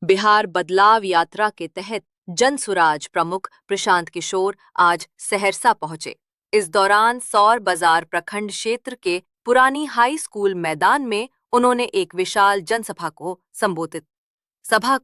बिहार बदलाव यात्रा के तहत जनसुराज प्रमुख प्रशांत किशोर आज सहरसा पहुंचे। इस दौरान सौर बाजार प्रखंड क्षेत्र के पुरानी हाई स्कूल मैदान में उन्होंने एक विशाल जनसभा को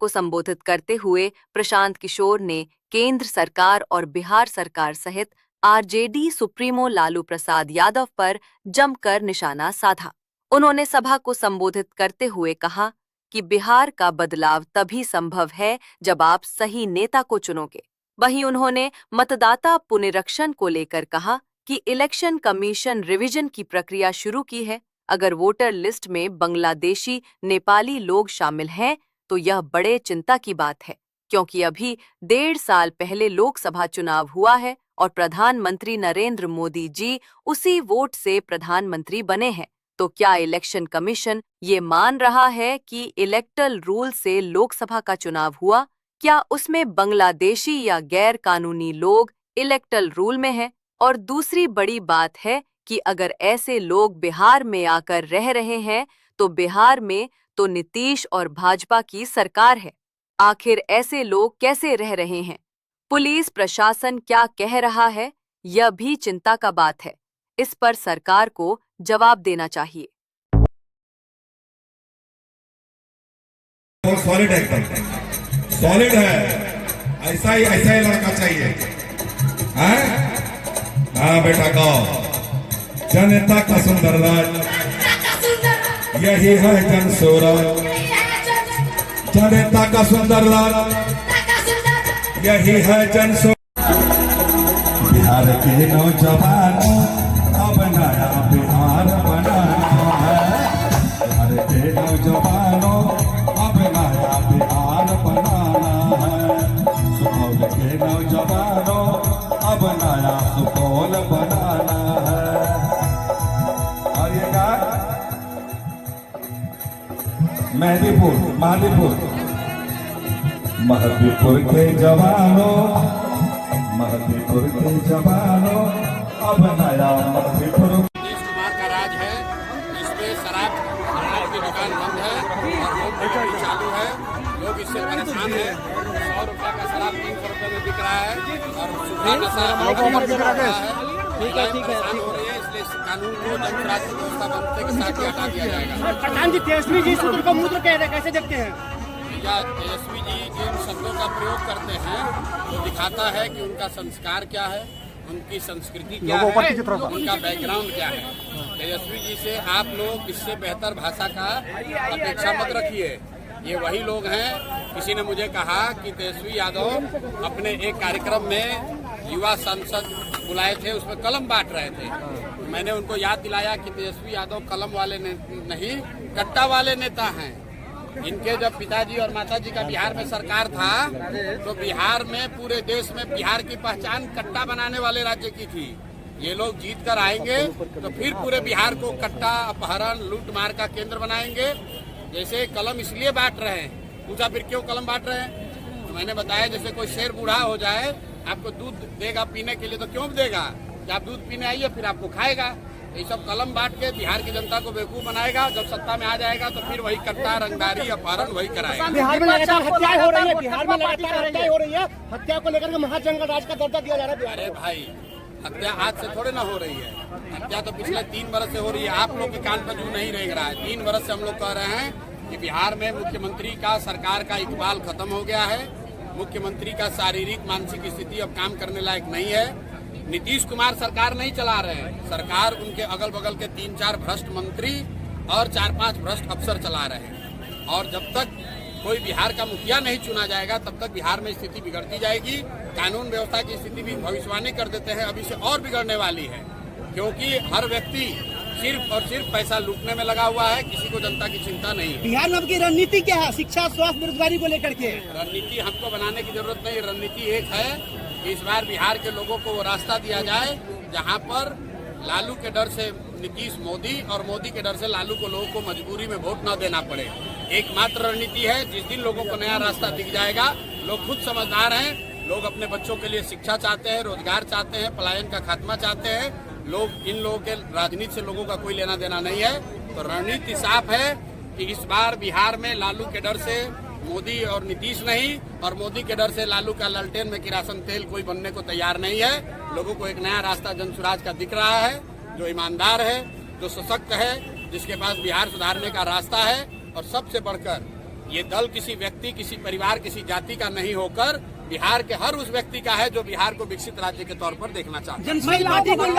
संबोधित करते हुए प्रशांत किशोर ने केंद्र सरकार और बिहार सरकार सहित आरजेडी सुप्रीमो लालू प्रसाद यादव पर जमकर निशाना साधा। उन्होंने सभा को संबोधित करते हुए कहा कि बिहार का बदलाव तभी संभव है जब आप सही नेता को चुनोगे। वहीं उन्होंने मतदाता पुनरीक्षण को लेकर कहा कि इलेक्शन कमीशन रिवीजन की प्रक्रिया शुरू की है। अगर वोटर लिस्ट में बांग्लादेशी, नेपाली लोग शामिल हैं तो यह बड़े चिंता की बात है, क्योंकि अभी 1.5 साल पहले लोकसभा चुनाव हुआ है और प्रधानमंत्री नरेंद्र मोदी जी उसी वोट से प्रधानमंत्री बने हैं। तो क्या इलेक्शन कमीशन ये मान रहा है कि इलेक्टरल रूल से लोकसभा का चुनाव हुआ? क्या उसमें बांग्लादेशी या गैर कानूनी लोग इलेक्टरल रूल में हैं? और दूसरी बड़ी बात है कि अगर ऐसे लोग बिहार में आकर रह रहे हैं तो बिहार में तो नीतीश और भाजपा की सरकार है। आखिर ऐसे लोग कैसे रह रहे हैं? पुलिस प्रशासन क्या कह रहा है? यह भी चिंता का बात है। इस पर सरकार को जवाब देना चाहिए। सॉलिड है, एकदम सॉलिड है। ऐसा ही लड़का चाहिए। हाँ बेटा कहो, जनता का सुंदर राज, यही है जन स्वराज। जनता का सुंदर राज, यही है जन स्वराज। बिहार के नौजवानों अब नया बिहार बनाना है। बिहार के नौजवानों अब नया बिहार बनाना है। सुपौल के नौजवानों अब नया सुपौल बनाना है। और ये का महदीपुर के जवानों, महदीपुर के जवानों अब नया महदीपुर। नीतीश कुमार का राज है, इसमें शराब की दुकान बंद है और लोग चालू है। लोग इससे परेशान हैं। 100 रुपये का शराब 300 रुपये में बिक रहा है और सुबह का शराब बिक रहा है। ठीक है हो रही है, इसलिए इस कानून को जनसुराज की व्यवस्था बनते के साथ ही हटा दिया जाएगा। प्रधान जी, तेजस्वी जी सूत्र को मूत्र कह रहे, कैसे देखते हैं? या तेजस्वी जी जिन शब्दों का प्रयोग करते हैं वो दिखाता है कि उनका संस्कार क्या है, उनकी संस्कृति क्या है, उनका बैकग्राउंड क्या है। तेजस्वी जी से आप लोग इससे बेहतर भाषा का अपेक्षा मत रखिए। ये वही लोग हैं। किसी ने मुझे कहा कि तेजस्वी यादव अपने एक कार्यक्रम में युवा सांसद बुलाए थे, उसमें कलम बांट रहे थे। मैंने उनको याद दिलाया कि तेजस्वी यादव कलम वाले नहीं, कट्टा वाले नेता हैं। इनके जब पिताजी और माताजी का बिहार में सरकार था तो बिहार में, पूरे देश में बिहार की पहचान कट्टा बनाने वाले राज्य की थी। ये लोग जीत कर आएंगे तो फिर पूरे बिहार को कट्टा, अपहरण, लूट मार का केंद्र बनाएंगे। जैसे कलम इसलिए बांट रहे हैं, पूछा फिर क्यों कलम बांट रहे हैं? तो मैंने बताया जैसे कोई शेर बूढ़ा हो जाए, आपको दूध देगा पीने के लिए तो क्यों देगा? कि आप दूध पीने आइए फिर आपको खाएगा। ये सब कलम बांट के बिहार की जनता को बेवकूफ बनाएगा। जब सत्ता में आ जाएगा तो फिर वही कट्टा, रंगदारी, अपहरण वही कराएगा। बिहार में लगातार हत्याएं हो रही है, बिहार में लगातार हत्याएं हो रही है। हत्या को लेकर के महाजनगण राज का दर्जा दिया जा रहा है। अरे भाई, हत्या आज से थोड़े ना हो रही है। हत्या तो पिछले 3 बरस से हो रही है। आप लोग के कान पर जू नहीं रेंग रहा है। 3 बरस से हम लोग कह रहे हैं कि बिहार में मुख्यमंत्री का, सरकार का इकबाल खत्म हो गया है। मुख्यमंत्री का शारीरिक, मानसिक स्थिति अब काम करने लायक नहीं है। नीतीश कुमार सरकार नहीं चला रहे हैं। सरकार उनके अगल बगल के 3-4 भ्रष्ट मंत्री और 4-5 भ्रष्ट अफसर चला रहे हैं। और जब तक कोई बिहार का मुखिया नहीं चुना जाएगा तब तक बिहार में स्थिति बिगड़ती जाएगी। कानून व्यवस्था की स्थिति भी भविष्यवाणी कर देते हैं अभी से और बिगड़ने वाली है, क्योंकि हर व्यक्ति सिर्फ और सिर्फ पैसा लूटने में लगा हुआ है। किसी को जनता की चिंता नहीं। बिहार में की रणनीति क्या है शिक्षा, स्वास्थ्य, बेरोजगारी को लेकर के? रणनीति हमको बनाने की जरूरत नहीं। रणनीति एक है कि इस बार बिहार के लोगों को वो रास्ता दिया जाए जहां पर लालू के डर से नीतीश मोदी और मोदी के डर से लालू को लोगों को मजबूरी में वोट न देना पड़े। एकमात्र रणनीति है। जिस दिन लोगों को नया रास्ता दिख जाएगा, लोग खुद समझदार हैं, लोग अपने बच्चों के लिए शिक्षा चाहते हैं, रोजगार चाहते हैं, पलायन का खात्मा चाहते हैं। लोग, इन लोगों के राजनीति से लोगों का कोई लेना देना नहीं है। तो रणनीति साफ है कि इस बार बिहार में लालू के डर से मोदी और नीतीश नहीं, और मोदी के डर से लालू का ललटेन में किरासन तेल कोई बनने को तैयार नहीं है। लोगों को एक नया रास्ता जनसुराज का दिख रहा है, जो ईमानदार है, जो सशक्त है, जिसके पास बिहार सुधारने का रास्ता है। और सबसे बढ़कर ये दल किसी व्यक्ति, किसी परिवार, किसी जाति का नहीं होकर बिहार के हर उस व्यक्ति का है जो बिहार को विकसित राज्य के तौर पर देखना चाहता है।